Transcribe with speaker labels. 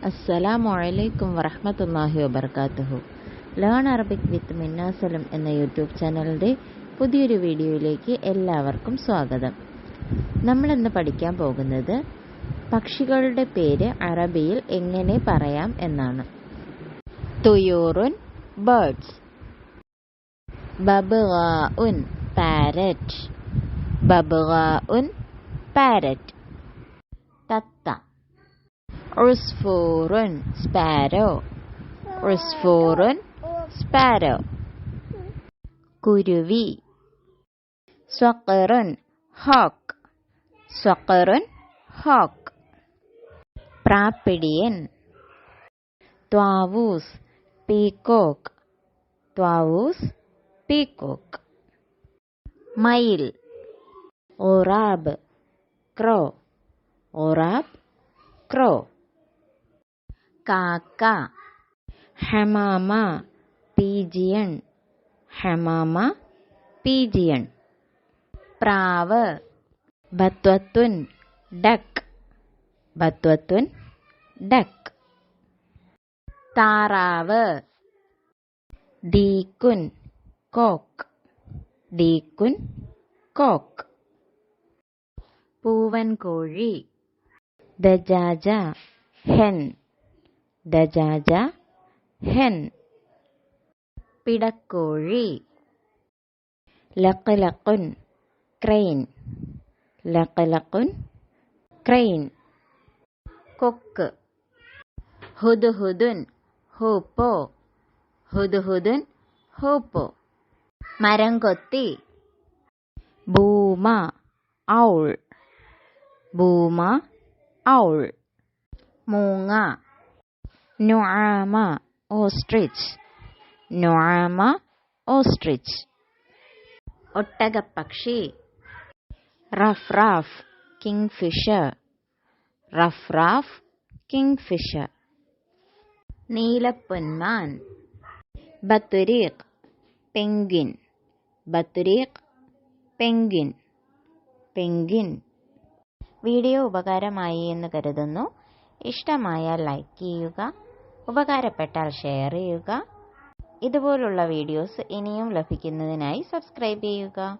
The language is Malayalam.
Speaker 1: അസ്സലാമു അലൈക്കും വറഹ്മത്തുള്ളാഹി വബർക്കാത്തുഹു. ലേൺ അറബിക് വിത്ത് മിന്ന സലം എന്ന യൂട്യൂബ് ചാനലിൻ്റെ പുതിയൊരു വീഡിയോയിലേക്ക് എല്ലാവർക്കും സ്വാഗതം. നമ്മളിന്ന് പഠിക്കാൻ പോകുന്നത് പക്ഷികളുടെ പേര് അറബിയിൽ എങ്ങനെ പറയാം എന്നാണ്. തുയൂറുൻ ബേർഡ്സ്, ബബ്ഗാഉൻ പാരറ്റ്, ബബ്ഗാഉൻ പാരറ്റ്. തത്ത, ഉസ്ഫൂറുൻ സ്പാരോ, ഉസ്ഫൂറുൻ സ്പാരോ. കുരുവി, സ്വഖറുൻ ഹോക്ക്, സ്വഖറുൻ ഹോക്ക്. പ്രാപ്പിടിയൻ, ത്വാവൂസ് പീകോക്ക്, ത്വാവൂസ് പീകോക്ക്. മയിൽ, ഒറാബ് ക്രോ, ഒറാബ് ക്രോ. കാക്ക, ഹമാമ പീജിയൺ, ഹമാമ പീജിയൺ. പ്രാവ്, ബത്വത്തുൻ ഡക്ക്, ബത്വത്തുൻ ഡക്ക്. താറാവ്, ദീക്കുൻ കോക്ക്, ദീക്കുൻ കോക്ക്. പൂവൻ കോഴി, ദജാജ ഹെൻ, ദജാജ ഹെൻ. പിടക്കോഴി, ലഖ്ലഖുൻ ക്രെയിൻ, ലഖ്ലഖുൻ ക്രെയിൻ. കൊക്ക്, ഹുദ്ഹുദുൻ ഹൂപ്പോ, ഹുദ്ഹുദുൻ ഹൂപ്പോ. മരംകൊത്തി, ബൂമ ഔൾ, ബൂമ ഔൾ. മൂങ്ങ, നുആമ ഓസ്ട്രിച്ച്, നുആമ ഓസ്ട്രിച്ച്. ഒട്ടകപ്പക്ഷി, റഫ്രാഫ് കിങ്ഫിഷർ, റഫ്രാഫ് കിങ്ഫിഷർ. നീലപ്പൊന്മാൻ, ബത്തുരീഖ് പെൻഗ്വിൻ, ബത്തുരീഖ് പെൻഗ്വിൻ, പെൻഗ്വിൻ. വീഡിയോ ഉപകാരമായി എന്ന് കരുതുന്നു. ഇഷ്ടമായാൽ ലൈക്ക് ചെയ്യുക, ഉപകാരപ്പെട്ടാൽ ഷെയർ ചെയ്യുക. ഇതുപോലുള്ള വീഡിയോസ് ഇനിയും ലഭിക്കുന്നതിനായി സബ്സ്ക്രൈബ് ചെയ്യുക.